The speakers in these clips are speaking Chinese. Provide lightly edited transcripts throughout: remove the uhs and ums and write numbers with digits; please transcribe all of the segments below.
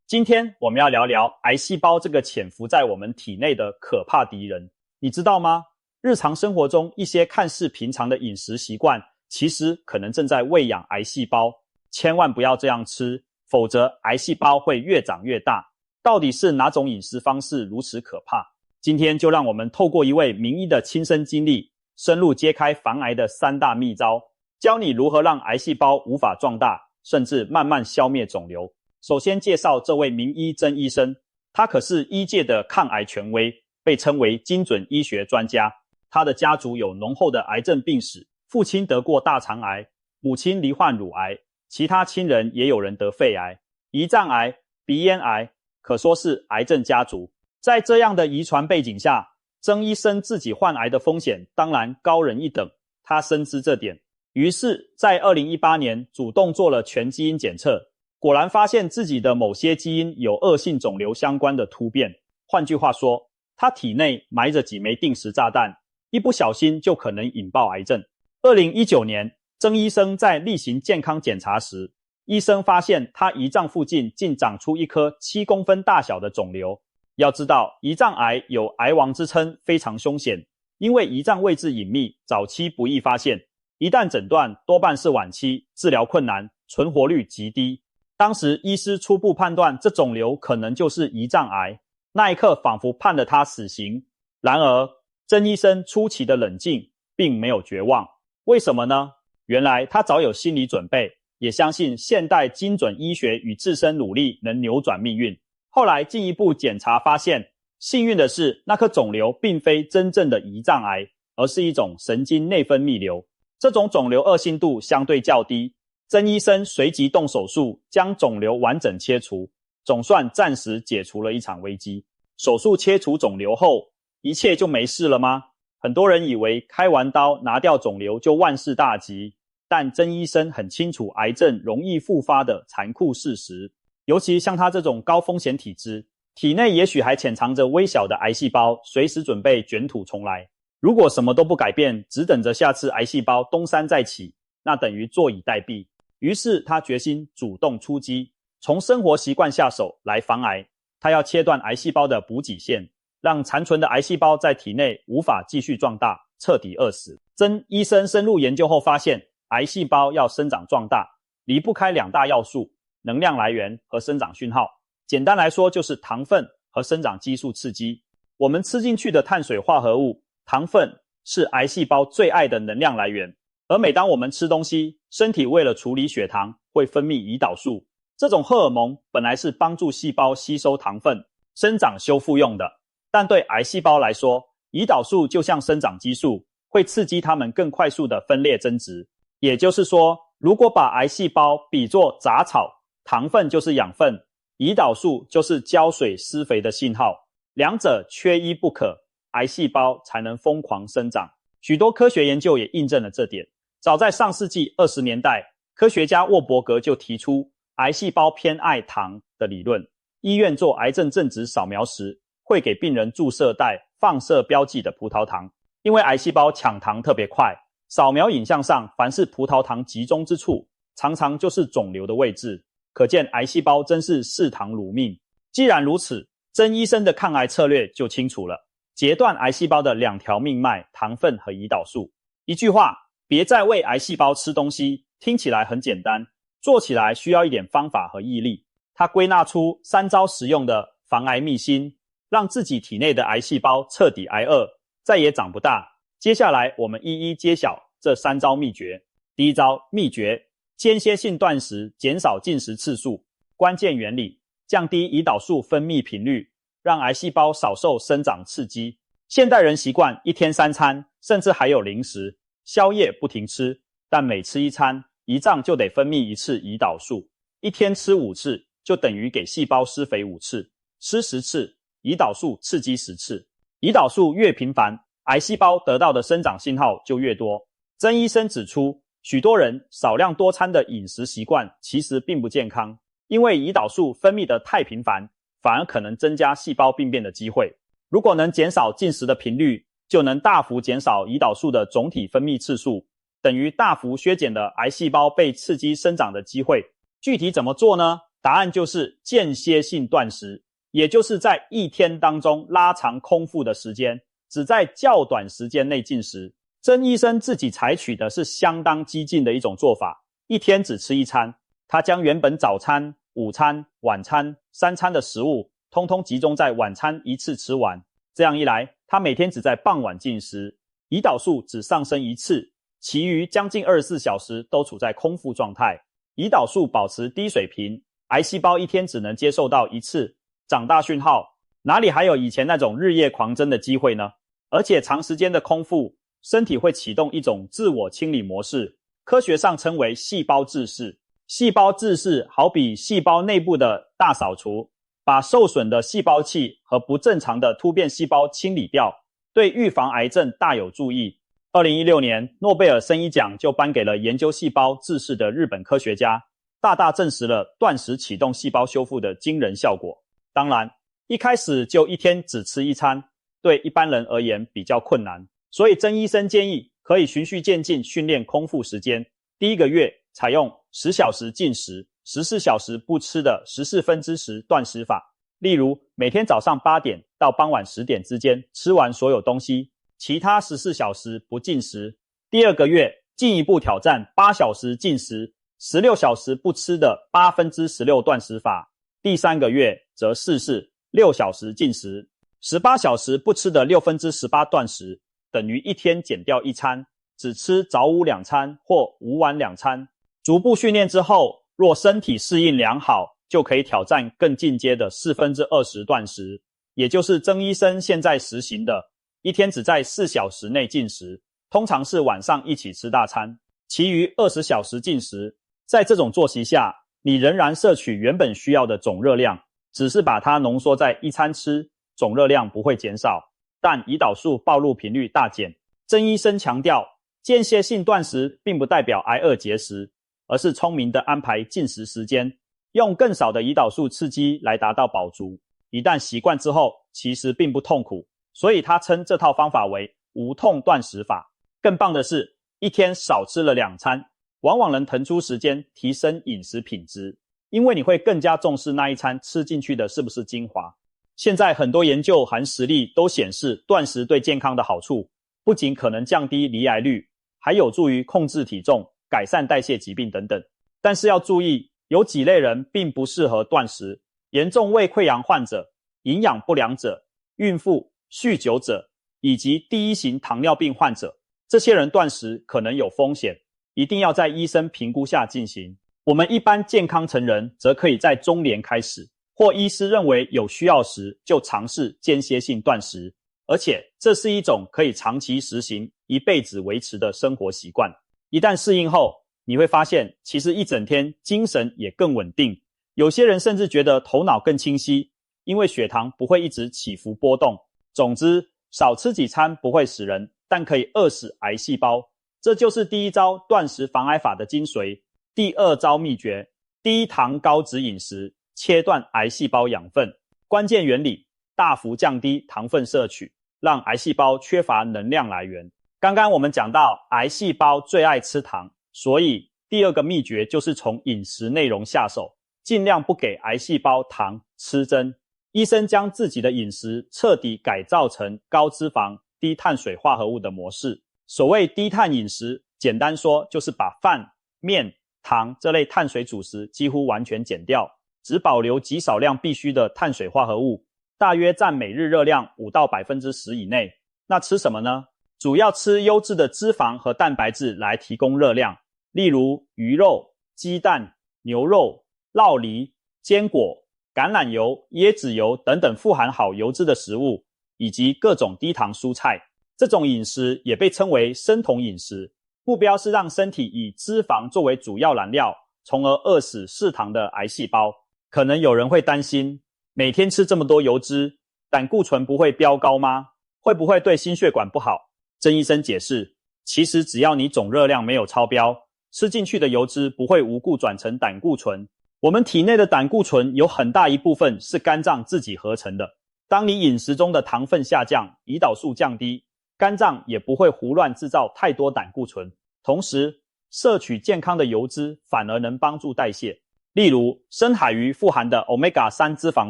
今天我们要聊聊癌细胞这个潜伏在我们体内的可怕敌人。你知道吗？日常生活中一些看似平常的饮食习惯，其实可能正在喂养癌细胞。千万不要这样吃，否则癌细胞会越长越大。到底是哪种饮食方式如此可怕？今天就让我们透过一位名医的亲身经历，深入揭开防癌的3大秘招，教你如何让癌细胞无法壮大，甚至慢慢消灭肿瘤。首先介绍这位名医曾医生，他可是医界的抗癌权威，被称为精准医学专家。他的家族有浓厚的癌症病史，父亲得过大肠癌，母亲罹患乳癌，其他亲人也有人得肺癌、胰脏癌、鼻咽癌，可说是癌症家族。在这样的遗传背景下，曾医生自己患癌的风险当然高人一等，他深知这点，于是在2018年主动做了全基因检测，果然发现自己的某些基因有恶性肿瘤相关的突变。换句话说，他体内埋着几枚定时炸弹，一不小心就可能引爆癌症。2019年，曾医生在例行健康检查时，医生发现他胰脏附近竟长出一颗7公分大小的肿瘤。要知道，胰脏癌有癌王之称，非常凶险，因为胰脏位置隐秘，早期不易发现，一旦诊断多半是晚期，治疗困难，存活率极低。当时医师初步判断这肿瘤可能就是胰脏癌，那一刻仿佛判了他死刑。然而曾医生出奇的冷静，并没有绝望。为什么呢？原来他早有心理准备，也相信现代精准医学与自身努力能扭转命运。后来进一步检查发现，幸运的是那颗肿瘤并非真正的胰脏癌，而是一种神经内分泌瘤。这种肿瘤恶性度相对较低，曾医生随即动手术将肿瘤完整切除，总算暂时解除了一场危机。手术切除肿瘤后，一切就没事了吗？很多人以为开完刀拿掉肿瘤就万事大吉，但曾医生很清楚癌症容易复发的残酷事实，尤其像他这种高风险体质，体内也许还潜藏着微小的癌细胞，随时准备卷土重来。如果什么都不改变，只等着下次癌细胞东山再起，那等于坐以待毙。于是他决心主动出击，从生活习惯下手来防癌。他要切断癌细胞的补给线，让残存的癌细胞在体内无法继续壮大，彻底饿死。曾医生深入研究后发现，癌细胞要生长壮大，离不开2大要素：能量来源和生长讯号。简单来说，就是糖分和生长激素刺激。我们吃进去的碳水化合物，糖分是癌细胞最爱的能量来源。而每当我们吃东西，身体为了处理血糖，会分泌胰岛素。这种荷尔蒙本来是帮助细胞吸收糖分、生长修复用的，但对癌细胞来说，胰岛素就像生长激素，会刺激它们更快速的分裂增殖。也就是说，如果把癌细胞比作杂草，糖分就是养分，胰岛素就是浇水施肥的信号，两者缺一不可，癌细胞才能疯狂生长。许多科学研究也印证了这点。早在上世纪20年代，科学家沃伯格就提出癌细胞偏爱糖的理论。医院做癌症正值扫描时，会给病人注射带放射标记的葡萄糖，因为癌细胞抢糖特别快，扫描影像上凡是葡萄糖集中之处，常常就是肿瘤的位置。可见癌细胞真是视糖如命。既然如此，曾医生的抗癌策略就清楚了，截断癌细胞的2条命脉：糖分和胰岛素。一句话，别再喂癌细胞吃东西，听起来很简单，做起来需要一点方法和毅力。他归纳出3招实用的防癌秘辛，让自己体内的癌细胞彻底挨饿，再也长不大。接下来我们一一揭晓这3招秘诀。第一招秘诀：间歇性断食，减少进食次数。关键原理：降低胰岛素分泌频率，让癌细胞少受生长刺激。现代人习惯1天3餐，甚至还有零食，宵夜不停吃，但每吃一餐，胰脏就得分泌1次胰岛素。1天吃5次，就等于给细胞施肥5次，吃10次，胰岛素刺激10次。胰岛素越频繁，癌细胞得到的生长信号就越多。曾医生指出，许多人少量多餐的饮食习惯其实并不健康，因为胰岛素分泌得太频繁，反而可能增加细胞病变的机会。如果能减少进食的频率，就能大幅减少胰岛素的总体分泌次数，等于大幅削减了癌细胞被刺激生长的机会。具体怎么做呢？答案就是间歇性断食，也就是在一天当中拉长空腹的时间，只在较短时间内进食。曾医生自己采取的是相当激进的一种做法，一天只吃一餐。他将原本早餐、午餐、晚餐3餐的食物通通集中在晚餐一次吃完。这样一来，他每天只在傍晚进食，胰岛素只上升一次，其余将近24小时都处在空腹状态，胰岛素保持低水平，癌细胞一天只能接受到一次长大讯号，哪里还有以前那种日夜狂蒸的机会呢？而且长时间的空腹，身体会启动一种自我清理模式，科学上称为细胞自噬。细胞自噬好比细胞内部的大扫除，把受损的细胞器和不正常的突变细胞清理掉，对预防癌症大有助益。2016年，诺贝尔生医奖就颁给了研究细胞自噬的日本科学家，大大证实了断食启动细胞修复的惊人效果。当然，一开始就一天只吃一餐，对一般人而言比较困难，所以曾医生建议可以循序渐进训练空腹时间。第1个月采用10小时进食、14小时不吃的14/10断食法，例如每天早上8点到傍晚10点之间吃完所有东西，其他14小时不进食。第2个月进一步挑战8小时进食、16小时不吃的8/16断食法。第3个月则试试6小时进食、18小时不吃的6/18断食，等于一天减掉一餐，只吃早午2餐或午晚2餐。逐步训练之后，若身体适应良好，就可以挑战更进阶的20/4断食，也就是曾医生现在实行的，一天只在4小时内进食，通常是晚上一起吃大餐，其余20小时进食。在这种作息下，你仍然摄取原本需要的总热量，只是把它浓缩在一餐吃，总热量不会减少，但胰岛素暴露频率大减。曾医生强调，间歇性断食并不代表挨饿节食，而是聪明地安排进食时间，用更少的胰岛素刺激来达到饱足。一旦习惯之后，其实并不痛苦，所以他称这套方法为无痛断食法。更棒的是，一天少吃了2餐，往往能腾出时间提升饮食品质，因为你会更加重视那一餐吃进去的是不是精华。现在很多研究含实例都显示，断食对健康的好处不仅可能降低罹癌率，还有助于控制体重、改善代谢疾病等等。但是要注意，有几类人并不适合断食：严重胃溃疡患者、营养不良者、孕妇、酗酒者以及第1型糖尿病患者。这些人断食可能有风险，一定要在医生评估下进行。我们一般健康成人则可以在中年开始，或医师认为有需要时就尝试间歇性断食，而且这是一种可以长期实行、一辈子维持的生活习惯。一旦适应后，你会发现其实一整天精神也更稳定，有些人甚至觉得头脑更清晰，因为血糖不会一直起伏波动。总之，少吃几餐不会死人，但可以饿死癌细胞。这就是第1招断食防癌法的精髓。第2招秘诀：低糖高脂饮食，切断癌细胞养分。关键原理：大幅降低糖分摄取，让癌细胞缺乏能量来源。刚刚我们讲到癌细胞最爱吃糖，所以第2个秘诀就是从饮食内容下手，尽量不给癌细胞糖吃增。医生将自己的饮食彻底改造成高脂肪、低碳水化合物的模式。所谓低碳饮食，简单说就是把饭、面、糖这类碳水主食几乎完全减掉，只保留极少量必需的碳水化合物，大约占每日热量5到 10% 以内。那吃什么呢？主要吃优质的脂肪和蛋白质来提供热量，例如鱼肉、鸡蛋、牛肉、酪梨、坚果、橄榄油、椰子油等等富含好油脂的食物，以及各种低糖蔬菜。这种饮食也被称为生酮饮食，目标是让身体以脂肪作为主要燃料，从而饿死嗜糖的癌细胞。可能有人会担心，每天吃这么多油脂，胆固醇不会飙高吗？会不会对心血管不好？曾医生解释，其实只要你总热量没有超标，吃进去的油脂不会无故转成胆固醇。我们体内的胆固醇有很大一部分是肝脏自己合成的。当你饮食中的糖分下降，胰岛素降低，肝脏也不会胡乱制造太多胆固醇。同时，摄取健康的油脂反而能帮助代谢。例如，深海鱼富含的 Omega-3 脂肪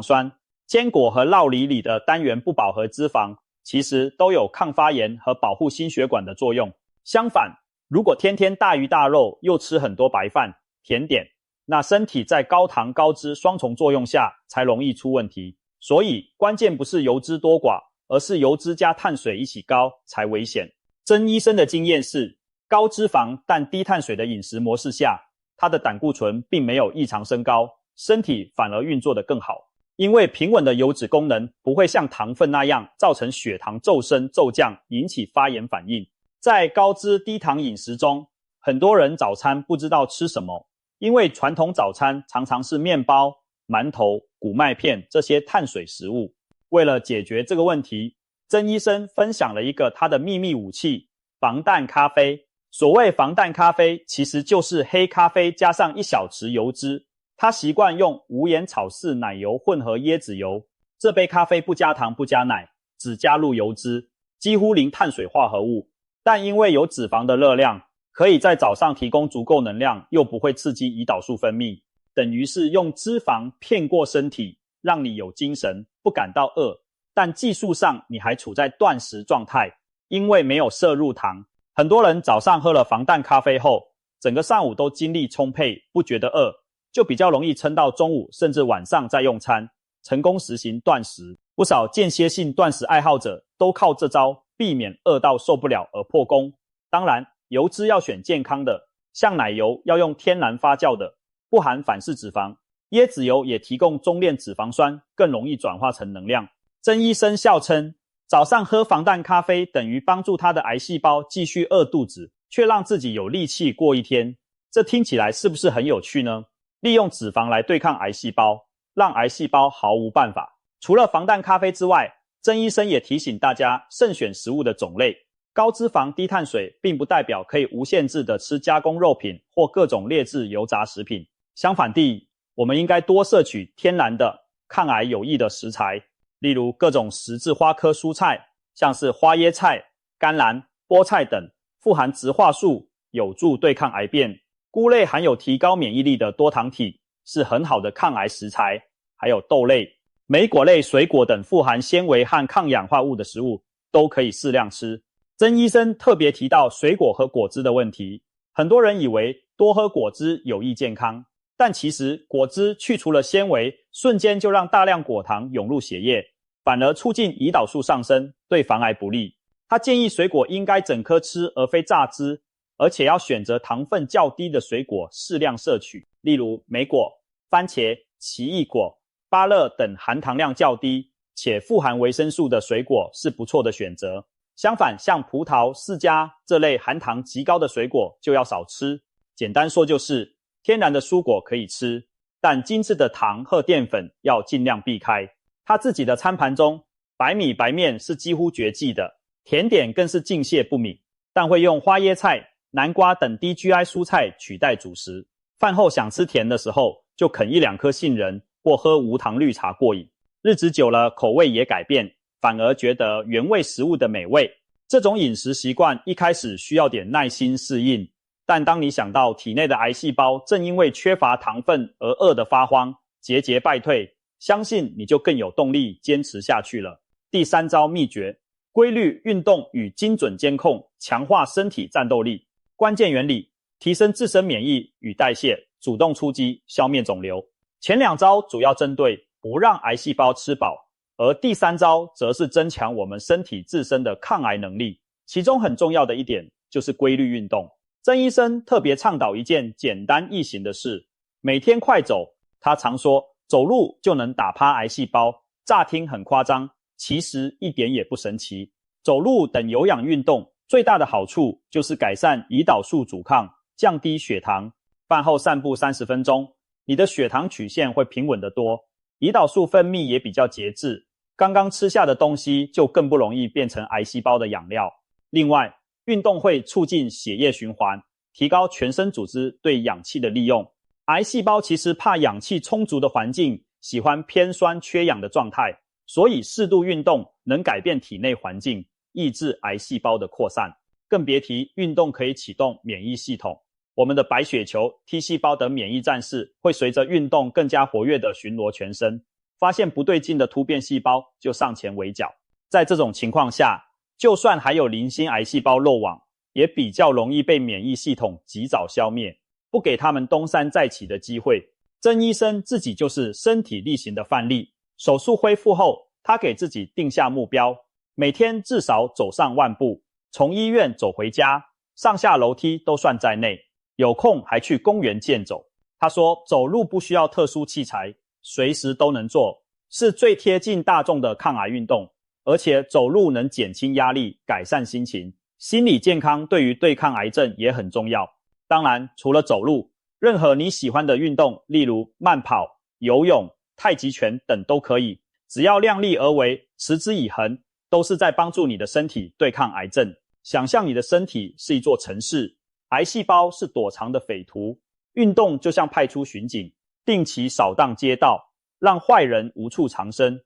酸，坚果和酪梨里的单元不饱和脂肪，其实都有抗发炎和保护心血管的作用。相反，如果天天大鱼大肉，又吃很多白饭、甜点，那身体在高糖高脂双重作用下才容易出问题。所以关键不是油脂多寡，而是油脂加碳水一起高才危险。曾医生的经验是，高脂肪但低碳水的饮食模式下，他的胆固醇并没有异常升高，身体反而运作得更好。因为平稳的油脂功能不会像糖分那样造成血糖骤升骤降，引起发炎反应。在高脂低糖饮食中，很多人早餐不知道吃什么，因为传统早餐常常是面包、馒头、谷麦片这些碳水食物。为了解决这个问题，曾医生分享了一个他的秘密武器——防弹咖啡。所谓防弹咖啡，其实就是黑咖啡加上1小匙油脂。他习惯用无盐草饲奶油混合椰子油，这杯咖啡不加糖不加奶，只加入油脂，几乎零碳水化合物。但因为有脂肪的热量，可以在早上提供足够能量，又不会刺激胰岛素分泌，等于是用脂肪骗过身体，让你有精神，不感到饿。但技术上你还处在断食状态，因为没有摄入糖。很多人早上喝了防弹咖啡后，整个上午都精力充沛，不觉得饿，就比较容易撑到中午甚至晚上再用餐，成功实行断食。不少间歇性断食爱好者都靠这招避免饿到受不了而破功。当然，油脂要选健康的，像奶油要用天然发酵的，不含反式脂肪。椰子油也提供中链脂肪酸，更容易转化成能量。曾医生笑称，早上喝防弹咖啡等于帮助他的癌细胞继续饿肚子，却让自己有力气过一天。这听起来是不是很有趣呢？利用脂肪来对抗癌细胞，让癌细胞毫无办法。除了防弹咖啡之外，曾医生也提醒大家慎选食物的种类。高脂肪低碳水并不代表可以无限制的吃加工肉品或各种劣质油炸食品。相反地，我们应该多摄取天然的抗癌有益的食材，例如各种十字花科蔬菜，像是花椰菜、甘蓝、菠菜等，富含植化素，有助对抗癌变。菇类含有提高免疫力的多糖体，是很好的抗癌食材。还有豆类、莓果类水果等富含纤维和抗氧化物的食物，都可以适量吃。曾医生特别提到水果和果汁的问题，很多人以为多喝果汁有益健康，但其实果汁去除了纤维，瞬间就让大量果糖涌入血液，反而促进胰岛素上升，对防癌不利。他建议水果应该整颗吃而非榨汁，而且要选择糖分较低的水果适量摄取，例如莓果、番茄、奇异果、芭乐等含糖量较低且富含维生素的水果是不错的选择。相反，像葡萄、释迦这类含糖极高的水果就要少吃。简单说就是，天然的蔬果可以吃，但精致的糖和淀粉要尽量避开。他自己的餐盘中，白米白面是几乎绝迹的，甜点更是敬谢不敏，但会用花椰菜、南瓜等低 GI 蔬菜取代主食。饭后想吃甜的时候，就啃1-2颗杏仁或喝无糖绿茶过瘾。日子久了，口味也改变，反而觉得原味食物的美味。这种饮食习惯一开始需要点耐心适应，但当你想到体内的癌细胞正因为缺乏糖分而饿得发慌，节节败退，相信你就更有动力坚持下去了。第3招秘诀：规律运动与精准监控，强化身体战斗力。关键原理：提升自身免疫与代谢，主动出击，消灭肿瘤。前2招主要针对不让癌细胞吃饱，而第3招则是增强我们身体自身的抗癌能力。其中很重要的一点就是规律运动。曾医生特别倡导一件简单易行的事，每天快走。他常说，走路就能打趴癌细胞，乍听很夸张，其实一点也不神奇。走路等有氧运动最大的好处就是改善胰岛素阻抗，降低血糖。饭后散步30分钟，你的血糖曲线会平稳得多，胰岛素分泌也比较节制，刚刚吃下的东西就更不容易变成癌细胞的养料。另外，运动会促进血液循环，提高全身组织对氧气的利用。癌细胞其实怕氧气充足的环境，喜欢偏酸缺氧的状态，所以适度运动能改变体内环境，抑制癌细胞的扩散。更别提运动可以启动免疫系统。我们的白血球、T 细胞等免疫战士会随着运动更加活跃地巡逻全身，发现不对劲的突变细胞就上前围剿。在这种情况下，就算还有零星癌细胞漏网，也比较容易被免疫系统及早消灭，不给他们东山再起的机会。曾医生自己就是身体力行的范例。手术恢复后，他给自己定下目标，每天至少走上1万步，从医院走回家，上下楼梯都算在内，有空还去公园健走。他说，走路不需要特殊器材，随时都能做，是最贴近大众的抗癌运动，而且走路能减轻压力，改善心情。心理健康对于对抗癌症也很重要。当然，除了走路，任何你喜欢的运动，例如慢跑、游泳、太极拳等都可以，只要量力而为，持之以恒，都是在帮助你的身体对抗癌症。想象你的身体是一座城市，癌细胞是躲藏的匪徒，运动就像派出巡警，定期扫荡街道，让坏人无处藏身。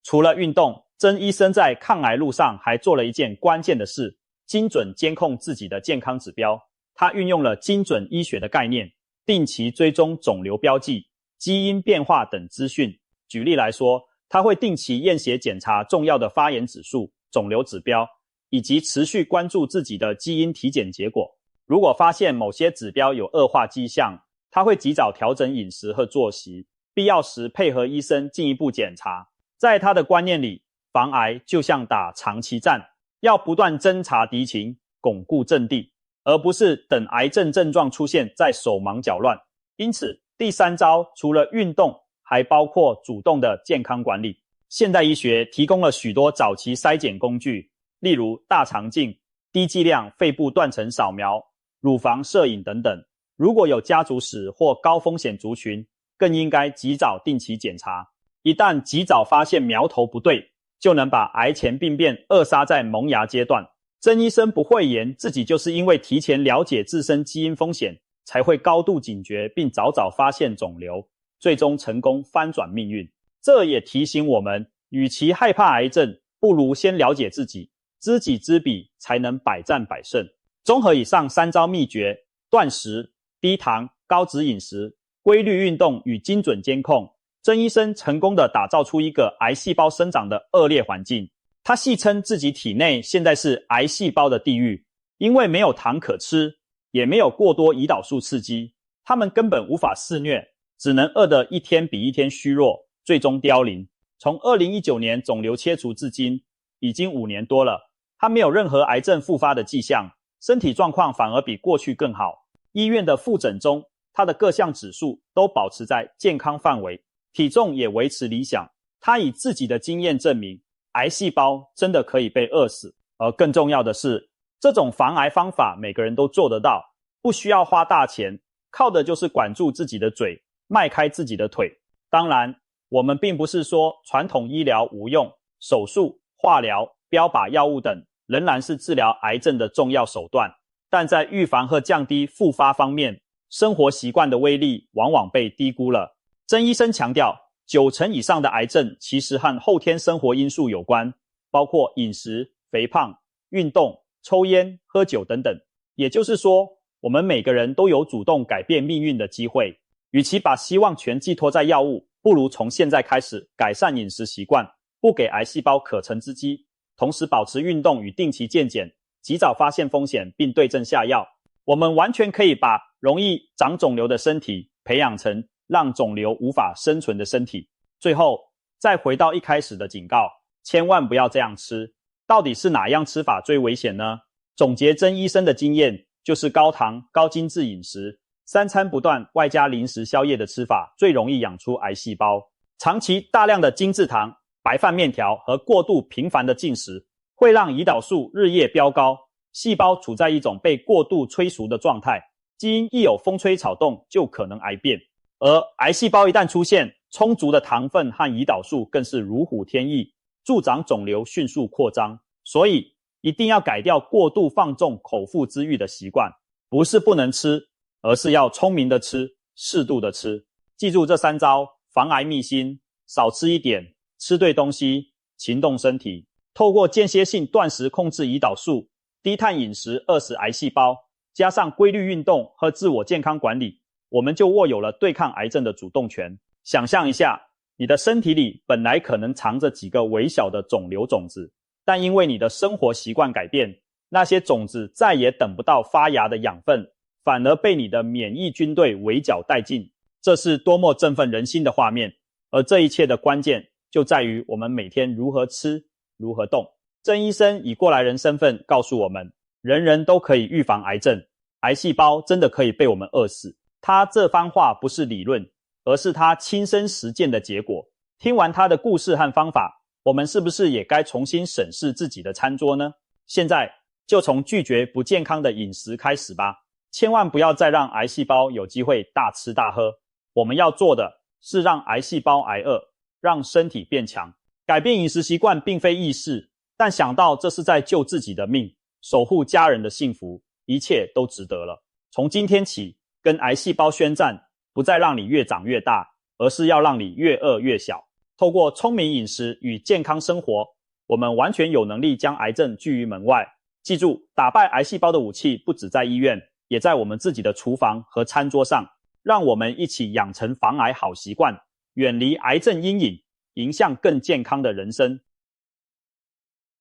除了运动，曾医生在抗癌路上还做了一件关键的事，精准监控自己的健康指标。他运用了精准医学的概念，定期追踪肿瘤标记、基因变化等资讯。举例来说，他会定期验血检查重要的发炎指数、肿瘤指标，以及持续关注自己的基因体检结果。如果发现某些指标有恶化迹象，他会及早调整饮食和作息，必要时配合医生进一步检查。在他的观念里，防癌就像打长期战，要不断侦察敌情，巩固阵地，而不是等癌症症状出现再手忙脚乱。因此，第3招除了运动，还包括主动的健康管理。现代医学提供了许多早期筛检工具，例如大肠镜、低剂量肺部断层扫描、乳房摄影等等。如果有家族史或高风险族群，更应该及早定期检查。一旦及早发现苗头不对，就能把癌前病变扼杀在萌芽阶段。曾医生不讳言，自己就是因为提前了解自身基因风险，才会高度警觉并早早发现肿瘤，最终成功翻转命运。这也提醒我们，与其害怕癌症，不如先了解自己，知己知彼，才能百战百胜。综合以上3招秘诀，断食、低糖、高脂饮食、规律运动与精准监控，曾医生成功地打造出一个癌细胞生长的恶劣环境。他戏称自己体内现在是癌细胞的地狱，因为没有糖可吃，也没有过多胰岛素刺激，他们根本无法肆虐，只能饿得一天比一天虚弱，最终凋零。从2019年肿瘤切除至今，已经5年多了，他没有任何癌症复发的迹象，身体状况反而比过去更好。医院的复诊中，他的各项指数都保持在健康范围，体重也维持理想。他以自己的经验证明，癌细胞真的可以被饿死。而更重要的是，这种防癌方法每个人都做得到，不需要花大钱，靠的就是管住自己的嘴，迈开自己的腿。当然，我们并不是说传统医疗无用，手术、化疗、标靶药物等仍然是治疗癌症的重要手段，但在预防和降低复发方面，生活习惯的威力往往被低估了。曾医生强调，90%以上的癌症其实和后天生活因素有关，包括饮食、肥胖、运动、抽烟、喝酒等等。也就是说，我们每个人都有主动改变命运的机会。与其把希望全寄托在药物，不如从现在开始改善饮食习惯，不给癌细胞可乘之机，同时保持运动与定期健检，及早发现风险并对症下药。我们完全可以把容易长肿瘤的身体培养成让肿瘤无法生存的身体。最后，再回到一开始的警告，千万不要这样吃。到底是哪样吃法最危险呢？总结曾医生的经验，就是高糖、高精致饮食，3餐不断外加零食宵夜的吃法最容易养出癌细胞。长期大量的精制糖、白饭面条和过度频繁的进食，会让胰岛素日夜飙高，细胞处在一种被过度催熟的状态，基因一有风吹草动就可能癌变。而癌细胞一旦出现，充足的糖分和胰岛素更是如虎添翼，助长肿瘤迅速扩张。所以一定要改掉过度放纵口腹之欲的习惯，不是不能吃，而是要聪明的吃，适度的吃。记住这3招防癌秘辛：少吃一点，吃对东西，勤动身体，透过间歇性断食控制胰岛素，低碳饮食饿死癌细胞，加上规律运动和自我健康管理，我们就握有了对抗癌症的主动权。想象一下，你的身体里本来可能藏着几个微小的肿瘤种子，但因为你的生活习惯改变，那些种子再也等不到发芽的养分，反而被你的免疫军队围剿殆尽。这是多么振奋人心的画面！而这一切的关键就在于我们每天如何吃，如何动。郑医生以过来人身份告诉我们，人人都可以预防癌症，癌细胞真的可以被我们饿死。他这番话不是理论，而是他亲身实践的结果。听完他的故事和方法，我们是不是也该重新审视自己的餐桌呢？现在就从拒绝不健康的饮食开始吧，千万不要再让癌细胞有机会大吃大喝。我们要做的是让癌细胞挨饿，让身体变强。改变饮食习惯并非易事，但想到这是在救自己的命，守护家人的幸福，一切都值得了。从今天起，跟癌细胞宣战，不再让你越长越大，而是要让你越饿越小。透过聪明饮食与健康生活，我们完全有能力将癌症拒于门外。记住，打败癌细胞的武器不只在医院，也在我们自己的厨房和餐桌上。让我们一起养成防癌好习惯，远离癌症阴影，迎向更健康的人生。